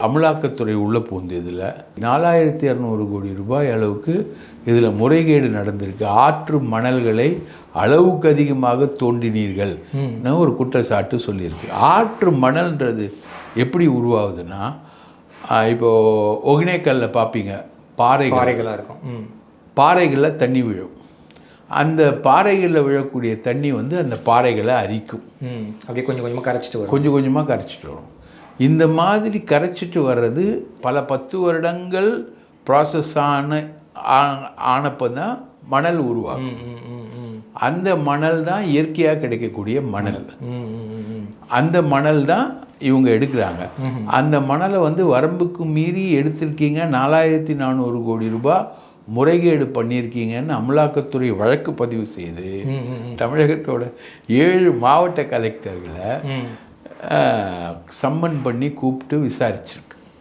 அமலாக்கத்துறை உள்ளே பூந்து இதில் 4200 கோடி ரூபாய் அளவுக்கு இதில் முறைகேடு நடந்திருக்கு. ஆற்று மணல்களை அளவுக்கு அதிகமாக தோண்டினீர்கள் ஒரு குற்றச்சாட்டு சொல்லியிருக்கு. ஆற்று மணல்ன்றது எப்படி உருவாகுதுன்னா, இப்போது ஒகேனக்கல்ல பார்ப்பீங்க, பாறைகளாக இருக்கும், பாறைகளில் தண்ணி விழும். அந்த பாறைகளில் விழக்கூடிய தண்ணி அந்த பாறைகளை அரிக்கும். அப்படியே கொஞ்சம் கொஞ்சமாக கரைச்சிட்டு வரும், கொஞ்சம் கொஞ்சமாக கரைச்சிட்டு வரும். இந்த மாதிரி கரைச்சிட்டு வர்றது பல 10 வருடங்கள் ப்ராசஸ் ஆனப்போ தான் மணல் உருவாகும். அந்த மணல் தான் இயற்கையாக கிடைக்கக்கூடிய மணல். அந்த மணல் தான் இவங்க எடுக்கிறாங்க. அந்த மணலை வரம்புக்கு மீறி எடுத்திருக்கீங்க, 4400 கோடி ரூபாய் முறைகேடு பண்ணியிருக்கீங்கன்னு அமலாக்கத்துறை வழக்கு பதிவு செய்து தமிழகத்தோட 7 மாவட்ட கலெக்டர்களை சம்மன் பண்ணி கூப்பிட்டு விசாரிச்சிருக்கோம்.